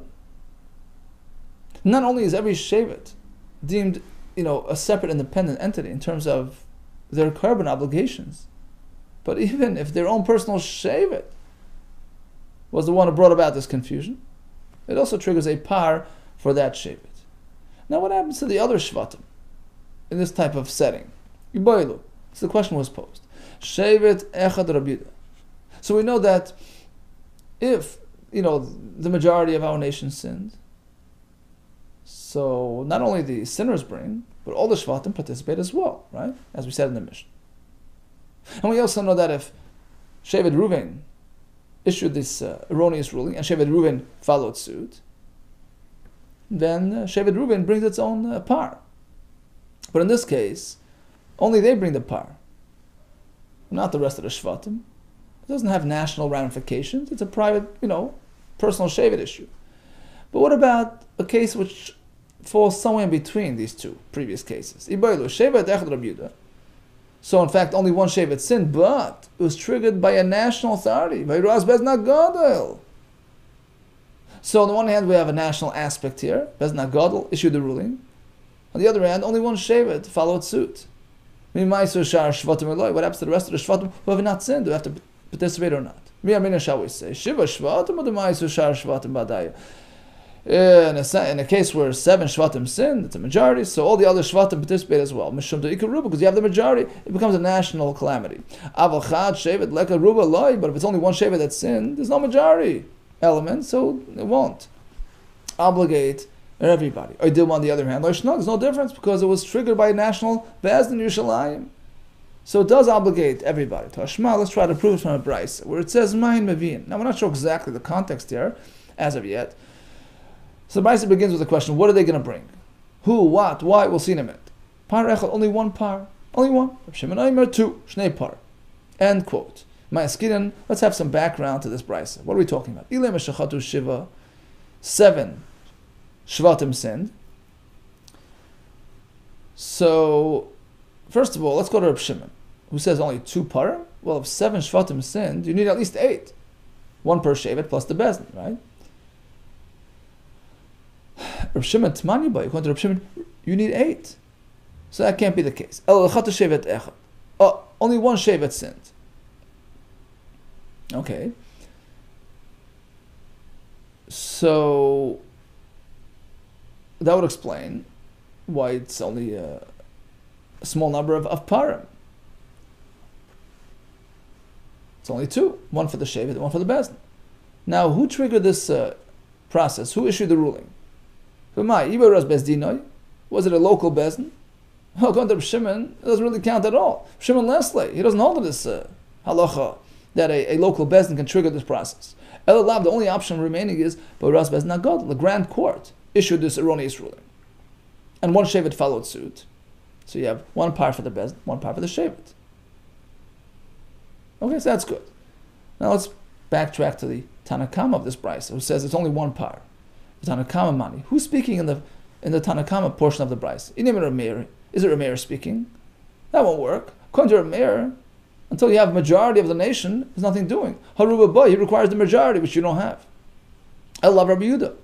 Speaker 2: Not only is every shevet deemed, a separate independent entity in terms of their carbon obligations, but even if their own personal shevet was the one who brought about this confusion, it also triggers a par for that shevet. Now, what happens to the other shvatim in this type of setting? So the question was posed. Shevet echad Rabbi Yehuda. So we know that if, the majority of our nation sinned, so not only the sinners bring, but all the shvatim participate as well, right? As we said in the Mishnah. And we also know that if Shevet Reuven issued this erroneous ruling, and Shevet Reuven followed suit, then Shevet Reuven brings its own par. But in this case, only they bring the par, not the rest of the Shvatim. It doesn't have national ramifications. It's a private, personal Shevet issue. But what about a case which falls somewhere in between these two previous cases? So in fact, only one Shevet sinned, but it was triggered by a national authority. So on the one hand, we have a national aspect here. Beznat Gadol issued the ruling. On the other hand, only one Shevet followed suit. What happens to the rest of the Shvatim who have not sinned? Do they have to participate or not? Shall we say? In a case where 7 Shvatim sinned, it's a majority, so all the other Shvatim participate as well. Because you have the majority, it becomes a national calamity. But if it's only one Shevet that sinned, there's no majority element, so it won't obligate everybody. Or Dilma on the other hand, there's no difference because it was triggered by a national Be'ez in Yerushalayim. So it does obligate everybody. Tashma, let's try to prove it from a brayso, where it says Mahin Mevin. Now we're not sure exactly the context here, as of yet. So the brayso begins with the question, what are they going to bring? Who, what, why? We'll see in a minute. Par echad, only one par. Only one. Rav Shimon Aimer, 2. Shnei par. End quote. Ma'askirin, let's have some background to this brisa. What are we talking about? Ilem shachatu shiva, 7 shvatim sinned. So, first of all, let's go to Reb Shimon, who says only 2 parim. Well, if 7 shvatim sinned, you need at least 8. 1 per shevet plus the bezdin, right? Reb Shimon Tmani Bay, according to Reb Shimon, you need 8. So that can't be the case. Oh, only 1 shevet sinned. Okay. So that would explain why it's only a small number of parim. It's only 2. 1 for the shevet and 1 for the bezdin. Now, who triggered this process? Who issued the ruling? Was it a local bezdin? Well, according to Reb Shimon, it doesn't really count at all. Shimon Leslie, he doesn't hold to this halacha that a local bezdin can trigger this process. The only option remaining is the Grand Court issued this erroneous ruling, and 1 shevet followed suit. So you have 1 par for the bezdin, 1 par for the shevet. Okay, so that's good. Now let's backtrack to the Tanakama of this brisa, who says it's only 1 par. The Tanakama mani. Who's speaking in the Tanakama portion of the brisa? Is it Rameir speaking? That won't work. According to Rameir, until you have a majority of the nation, there's nothing doing. Haruba boy, he requires the majority, which you don't have. I love Rabbi Yehuda.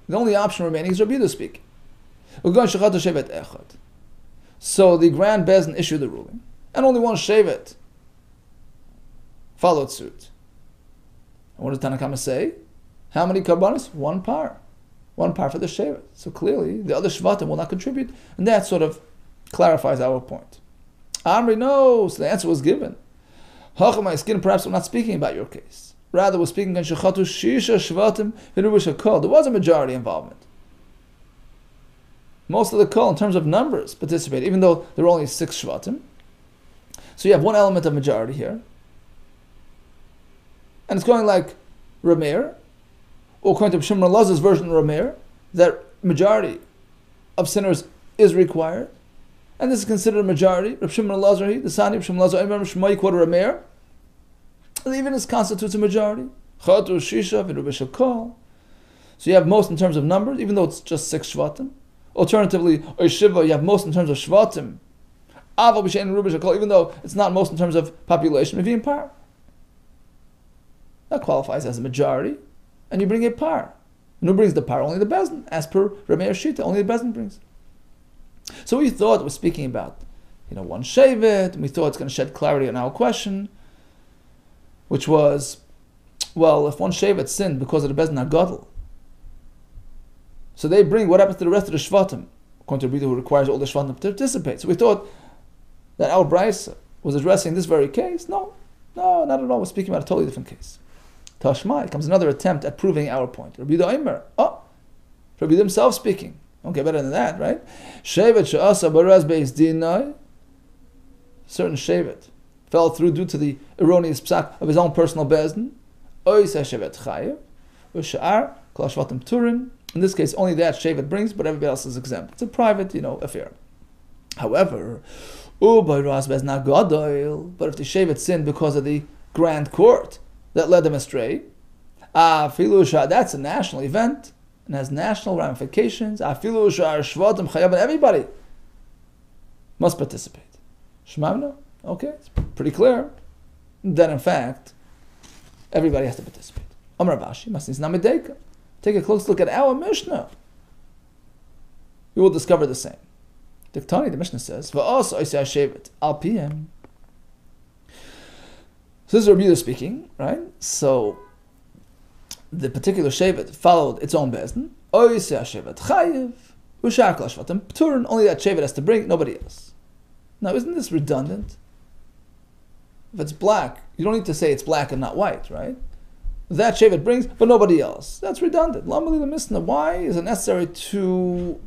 Speaker 2: The only option remaining is Rabbi Yehuda speaking. So the Grand Bezdin issued the ruling, and only 1 shevet followed suit. And what does Tanakama say? How many karbanos? 1 par. 1 par for the shevet. So clearly, the other shvatim will not contribute, and that sort of clarifies our point. Amri, no. So the answer was given. Perhaps we're not speaking about your case. Rather, we're speaking on shechatu shisha shvatim v'rubish hakol. There was a majority involvement. Most of the kol, in terms of numbers, participated, even though there were only 6 shvatim. So you have 1 element of majority here. And it's going like Rameir, or according to Shimon Elazar's version of Rameir, that majority of sinners is required. And this is considered a majority. Reb Shimon Elazar, the Sani, Reb Shimon Elazar, Imam Shmai, quote Rameir. And even this constitutes a majority. Chatu, Shisha, V'rubish Hakol. So you have most in terms of numbers, even though it's just 6 shvatim. Alternatively, Shiva, you have most in terms of shvatim. Aval B'shein Rubish Hakol, even though it's not most in terms of population, Mivim Par. That qualifies as a majority, and you bring a par. And who brings the par? Only the bezdin, as per Rameir Shita. Only the bezdin brings. So we thought we're speaking about, 1 shevet, and we thought it's going to shed clarity on our question, which was, well, if 1 shevet sinned because of the bezdin hagadol, so they bring, what happens to the rest of the shvatim? According to the reader who requires all the shvatim to participate. So we thought that our brisa was addressing this very case. No, not at all. We're speaking about a totally different case. Tashmai comes another attempt at proving our point. Rabbi Yehuda Omer. Rabbi Yehuda himself speaking. Okay, better than that, right? Shevet she'asa baraz beis dinai. Certain shevet fell through due to the erroneous psak of his own personal bezdin. Oiseh shevet chayev. U'sha'ar kol shvatim turin. In this case, only that shevet brings, but everybody else is exempt. It's a private, affair. However, u'bayraz bezdin gadol. But if the shevet sinned because of the grand court that led them astray, that's a national event and has national ramifications. Everybody must participate. Shmamna? Okay, it's pretty clear. Then, in fact, everybody has to participate. Amar Rabashi, Masnis Namideka. Take a close look at our Mishnah. You will discover the same. Diktani, the Mishnah says, Va'os oisei shevet al piem. So this is Rabbi Yehuda speaking, right? So the particular shevet followed its own bezdin. Oisei shevet chayiv, u'shar kol shvatim p'turin. Only that shevet has to bring, nobody else. Now, isn't this redundant? If it's black, you don't need to say it's black and not white, right? That shevet brings, but nobody else. That's redundant. Lamali l'misna. Why is it necessary to,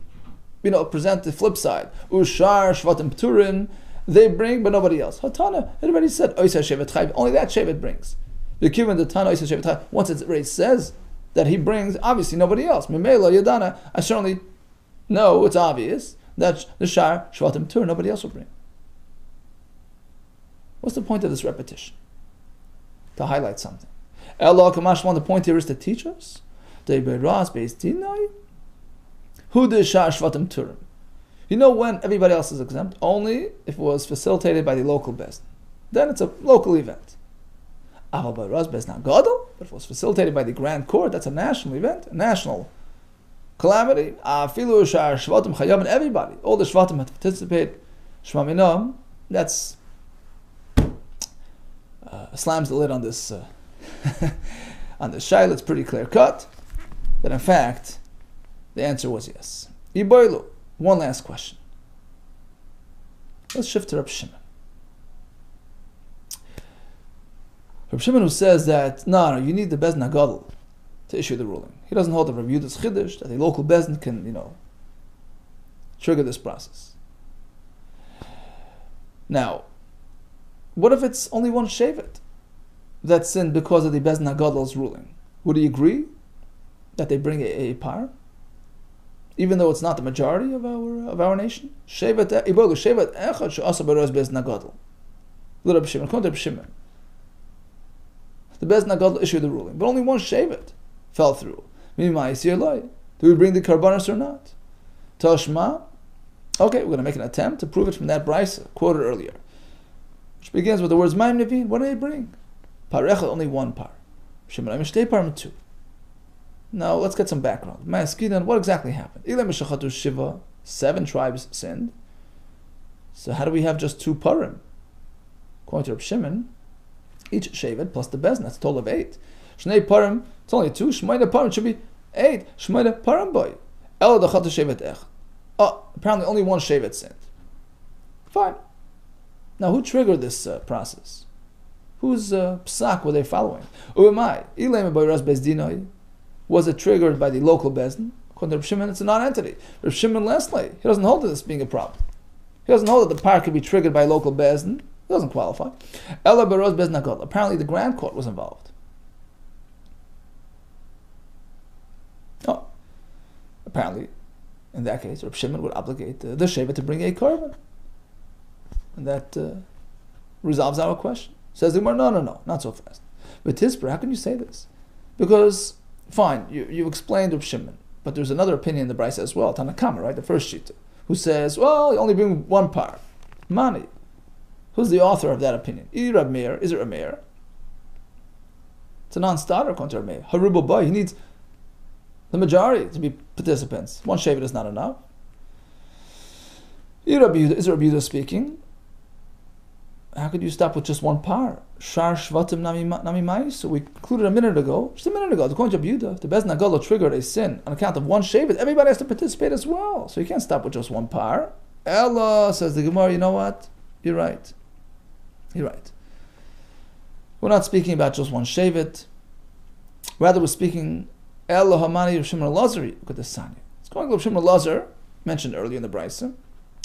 Speaker 2: present the flip side? U'shar shvatim p'turin. They bring, but nobody else. Hatana, everybody said, Oisei shevet chayv. Only that shevet brings. The Kivan, the Tana, Oisei shevet chayv. Once it already says that he brings, obviously nobody else. Mimela, Yadana, I certainly know, it's obvious, that the Shar, Shvatim Tur, nobody else will bring. What's the point of this repetition? to highlight something. Allah Kamash, the point here is to teach us. Who the shvatim turim. You know when everybody else is exempt? Only if it was facilitated by the local bezdin. Then it's a local event. But if it was facilitated by the Grand Court, that's a national event, a national calamity. Everybody, all the shvatim have to participate. Shema Minam, that's slams the lid on this on this shaila. It's pretty clear cut that in fact the answer was yes. Iboilu. One last question. Let's shift to Reb Shimon. Reb Shimon, who says that no, you need the Bezdin HaGadol to issue the ruling. He doesn't hold the Reb Yehuda's Chiddush that the local Bezdin can, trigger this process. Now, what if it's only one shevet that sinned because of the Bezdin HaGadol's ruling? Would he agree that they bring a par, even though it's not the majority of our nation? Shevet echad she'asa b'rosh Bezdin HaGadol. Reb Shimon, according to Reb Shimon, the Bezdin HaGadol issued the ruling, but only one shevet fell through. Do we bring the karbanos or not? Tashma. Okay, we're going to make an attempt to prove it from that brisa quoted earlier, which begins with the words Ma'im Nevin. What do they bring? Par echad, only one par. Shimon mishtei par two. Now let's get some background. Ma'askidan, what exactly happened? Ilem mishachatu shiva, 7 tribes sinned. So how do we have just 2 parim? According to Reb Shimon, each shevet plus the bezdin, that's a total of 8. Shnei parim, it's only 2. Shmoyne parim should be 8. Shmoyne parim boy. El dachatu shevet ech. Oh, apparently only one shevet sinned. Fine. Now who triggered this process? Whose psak were they following? U'emai, ilem b'yras bezdinoi. Was it triggered by the local bezdin? According to Reb Shimon, it's a non-entity. Reb Shimon, lastly, he doesn't hold to this being a problem. He doesn't hold that the par could be triggered by local bezdin. It doesn't qualify. Ella Baroz Bezdin HaGadol. Apparently the Grand Court was involved. Oh. Apparently, in that case, Reb Shimon would obligate the shevet to bring a korban. And that resolves our question. Says the Gemara, no, not so fast. But Tisper, how can you say this? Because, fine, you explained Reb Shimon, but there's another opinion in the Brisa as well, Tanakama, right, the first shita, who says, well, you only bring one par. Mani. Who's the author of that opinion? Is it a mayor? It's a non-starter, according to Reb Meir. Harubo boy, he needs the majority to be participants. One shevet is not enough. Is Reb Yehuda speaking? How could you stop with just one par? Shar shvatim nami mais. So we concluded just a minute ago, according to Reb Yehuda, if the Bezdin HaGadol triggered a sin on account of one shevet, everybody has to participate as well. So you can't stop with just one par. Ella, says the Gemara, you know what? You're right. We're not speaking about just one shevet. Rather, we're speaking Ella Hamani Reb Shimon Elazar. Look at this Sanya. It's going to Reb Shimon Elazar, mentioned earlier in the Brisa, and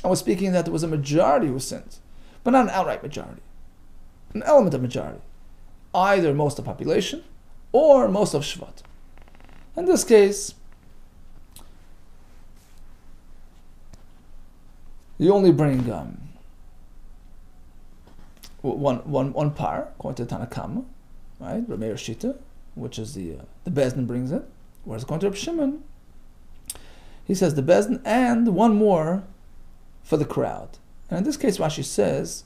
Speaker 2: we're speaking that there was a majority who sinned, but not an outright majority, an element of majority, either most of the population or most of Shvat. In this case, you only bring one par, according to Tanakama, right? Reb Meir Shita, which is the Bezdin brings it. Whereas according to Reb Shimon, he says the Bezdin and one more for the crowd. And in this case, Rashi says,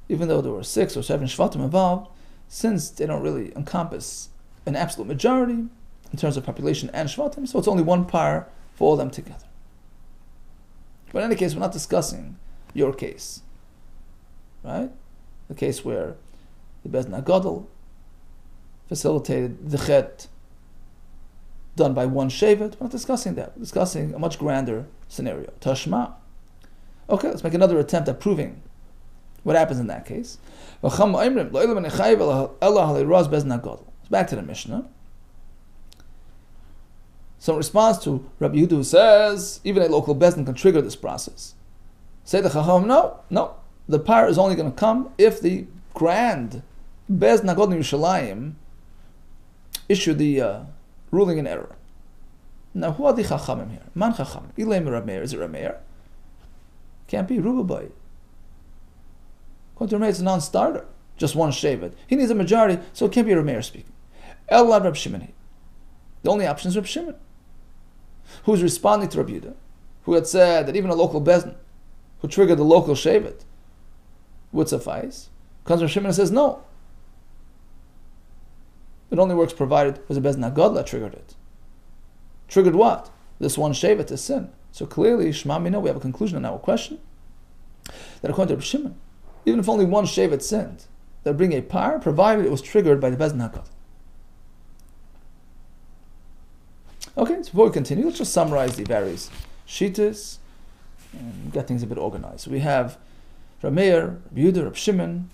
Speaker 2: even though there were 6 or 7 Shvatim involved, since they don't really encompass an absolute majority in terms of population and Shvatim, so it's only one par for all of them together. But in any case, we're not discussing your case, right? The case where the Bezdin HaGadol facilitated the chet done by one shevet. We're not discussing that. We're discussing a much grander scenario. Tashma. Okay, let's make another attempt at proving what happens in that case. It's back to the Mishnah. So in response to Rabbi Yehuda, who says even a local bezdin can trigger this process, say the Chacham, no. The par is only going to come if the grand Bezdin HaGadol in Yerushalayim issued the ruling in error. Now, who are the Chachamim here? Man Chacham. Ilem Reb Meir. Is it Reb Meir? Can't be. Rubabai. According to Reb Meir, it's a non-starter. just one shevet. He needs a majority, so it can't be Reb Meir speaking. Elav Reb Shimon. The only option is Reb Shimon, who's responding to Reb Yehuda, who had said that even a local bezdin, who triggered the local shevet, would suffice. Comes Reb Shimon and says, no. It only works provided it was a bezdin HaGadol that triggered it. Triggered what? This one shevet is sin. So clearly, Shema Mina, we have a conclusion on our question, that according to Reb Shimon, even if only one shevet sinned, they bring a par, provided it was triggered by the bezdin HaGadol. Okay, so before we continue, let's just summarize the various shittas and get things a bit organized. So we have Reb Meir, Reb Yehuda, Reb Shimon,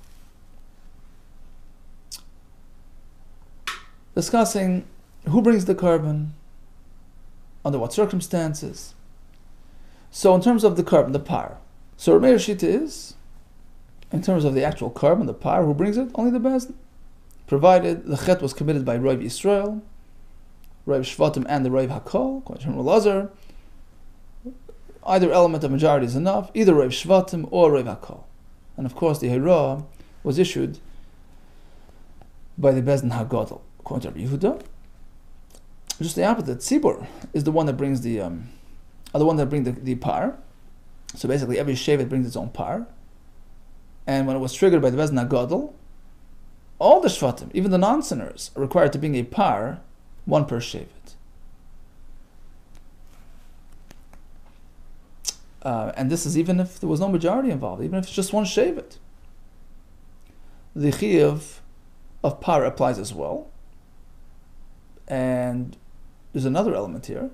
Speaker 2: discussing who brings the korban, under what circumstances. So in terms of the korban, the par. So Reb Meir's shita is, in terms of the actual korban, the par, who brings it? Only the bezdin. Provided the chet was committed by Rav Yisrael, Rav Shvatim and the Rav Hakol, according to Lazar. Either element of majority is enough, either Rav Shvatim or Rav Hakol. And of course the Hira was issued by the bezdin HaGadol, according to Rabbi Yehuda. Just the opposite, Tzibur is the one that brings the par. So basically every shevet brings its own par. And when it was triggered by the bezdin HaGadol, all the Shvatim, even the non-sinners, are required to bring a par, one per shevet. And this is even if there was no majority involved, even if it's just one shevet. The chiyuv of par applies as well. And there's another element here.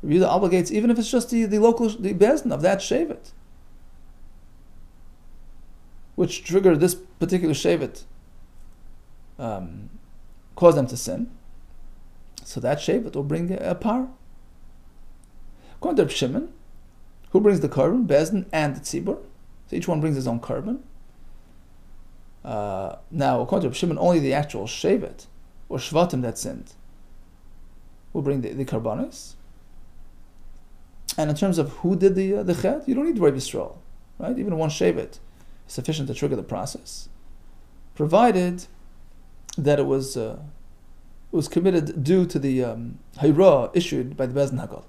Speaker 2: Yehuda obligates even if it's just the local, the bezdin of that shevet, which triggered this particular shevet, caused them to sin. So that shevet will bring a par. According to Reb Shimon, who brings the korban, bezdin and the tzibur. So each one brings his own korban. Now, according to Reb Shimon, only the actual shevet or shvatim that sinned will bring the karbanos. And in terms of who did the chet, you don't need Rav Yisrael, right? Even one shevet is sufficient to trigger the process, provided that it was committed due to the Hira issued by the bezdin HaGadol.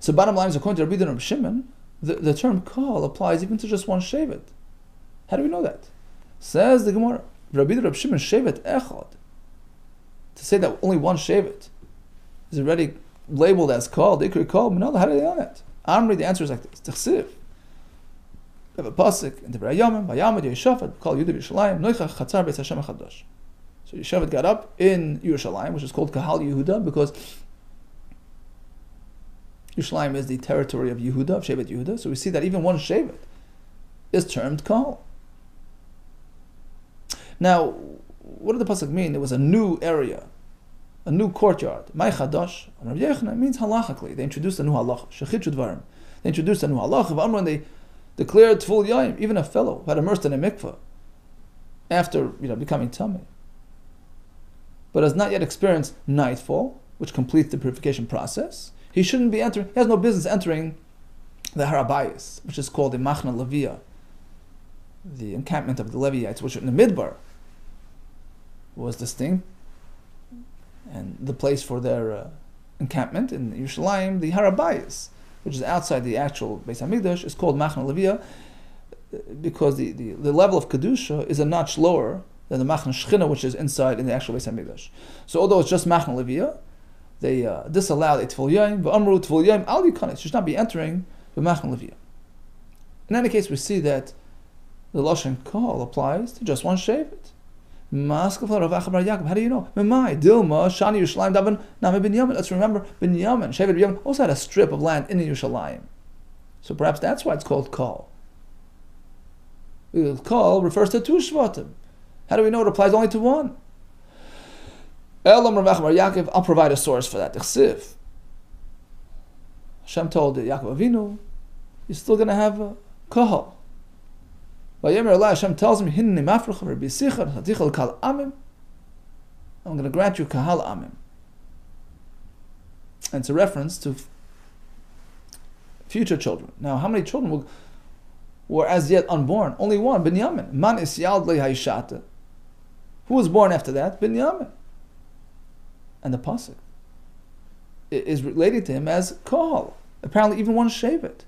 Speaker 2: So bottom line is, according to Rabbi Yehuda and Reb Shimon, the term kol applies even to just one shevet. How do we know that? Says the Gemara, Rabbi Yehuda and Reb Shimon shevet echad. To say that only one shevet is already labeled as kol, the ikri kol, how do they know that? Amri, the answer is like this. Tichsiv. We have a pasuk in the Vayamim, Vayamid Yeshafat, called Yudah Yerushalayim, Noichach Chatzar Beis Hashem Chadosh. So Yeshafat got up in Yerushalayim, which is called Kahal Yehuda, because Yerushalayim is the territory of Yehuda, of Shevet Yehuda. So we see that even one Shevet is termed Kahal. Now, what did the pasuk mean? It was a new area, a new courtyard. Mai Chadosh, Rav Yechonah, means halachically. They introduced a new halacha. Shechitchu dvarim. They introduced a new halacha. V'amran, they declared Tful Yaim, even a fellow who had immersed in a mikveh after becoming tummy, but has not yet experienced nightfall, which completes the purification process. He shouldn't be entering, he has no business entering the Harabayis, which is called the Machna Levia, the encampment of the Levites, which in the Midbar was this thing, and the place for their encampment in Yerushalayim, the Harabayis, which is outside the actual Beis HaMikdash, is called Machna Levia, because the level of Kedusha is a notch lower than the Machna Shechina, which is inside in the actual Beis HaMikdash. So although it's just Machna Levia, they disallowed a Tful Yaim, V'amru Tful Yaim al Yikanis, should not be entering the Machna Levia. In any case, we see that the Lashon Kol applies to just one shevet. How do you know? Dilma, Shani Yerushalayim, Davan, Name Binyamin. Let's remember, Binyamin, Shevet Binyamin, also had a strip of land in Yerushalayim. So perhaps that's why it's called Kol. Because Kol refers to two Shvatim. How do we know it applies only to one? I'll provide a source for that. Tichsiv. Hashem told Yaakov Avinu, you're still going to have a Kahal. Hashem tells him, I'm going to grant you Kahal Amim. And it's a reference to future children. Now, how many children were as yet unborn. Only one, Binyamin. Man isyald le haishata. Who was born after that? Binyamin. And the pasuk is related to him as Kohal. Apparently, even one Shevet.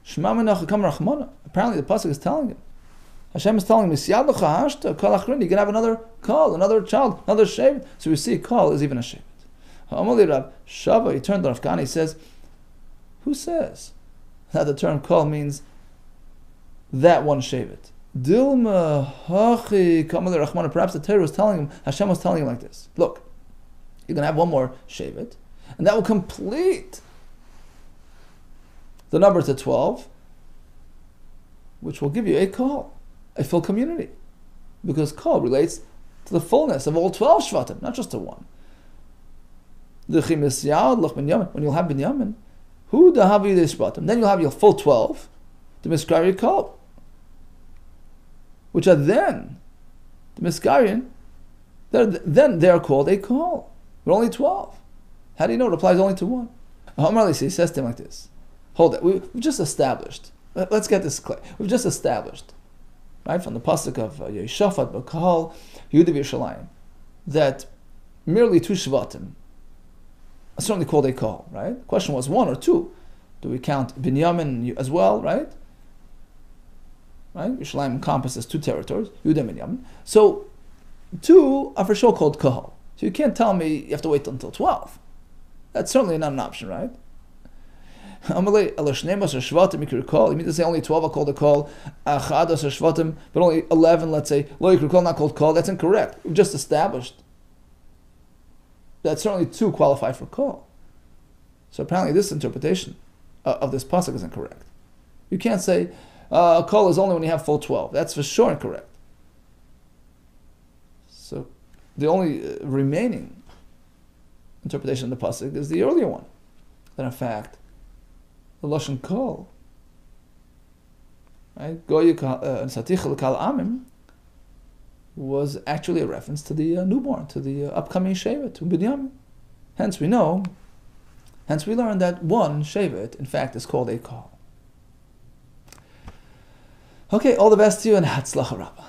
Speaker 2: Shema menach kam rachmana. Apparently, the pasuk is telling him. Hashem is telling him, "Misyad lecha hashta kol achrin." You can have another Kohal, another child, another Shevet. So we see Kohal is even a Shevet. Ha'amali Rab Shava. He turned to Rav Kahana. He says, "Who says that the term Kohal means that one Shevet?" Dilma hachi kamal rachmana. Perhaps the Torah was telling him. Hashem was telling him like this: Look, you're going to have one more Shevet, and that will complete the number to 12, which will give you a Kohal, a full community. Because Kohal relates to the fullness of all 12 Shvatim, not just to one. When you'll have Binyamin, then you'll have your full 12, the Miskari Kohal, which are then, the Miskarian, then they're called a Kohal. We're only 12. How do you know it applies only to one? He says to him like this. Hold it. We've just established. Let's get this clear. We've just established, right, from the pasuk of Yeshafat B'Kahal Yehuda V'Yerushalayim, that merely two Shvatim are certainly called a Kohal, right? The question was one or two. Do we count Binyamin as well, right? Right? Yerushalayim encompasses two territories, Yehuda and Binyamin. So two are for sure called Kohal. So you can't tell me you have to wait until 12. That's certainly not an option, right? You mean to say only 12 are called a Kohal, but only 11, let's say, not called Kohal? That's incorrect. We've just established that certainly 2 qualify for Kohal. So apparently this interpretation of this pasuk is incorrect. You can't say Kohal is only when you have full 12. That's for sure incorrect. So the only remaining interpretation of the pasuk is the earlier one. That in fact, the Lashon Kohal, right, Saticha L'Kal Amim, was actually a reference to the newborn, to the upcoming Shevet, to Binyamin. Hence we learn that one Shevet, in fact, is called a Kohal. Okay, all the best to you and Hatzlacha Rabbah.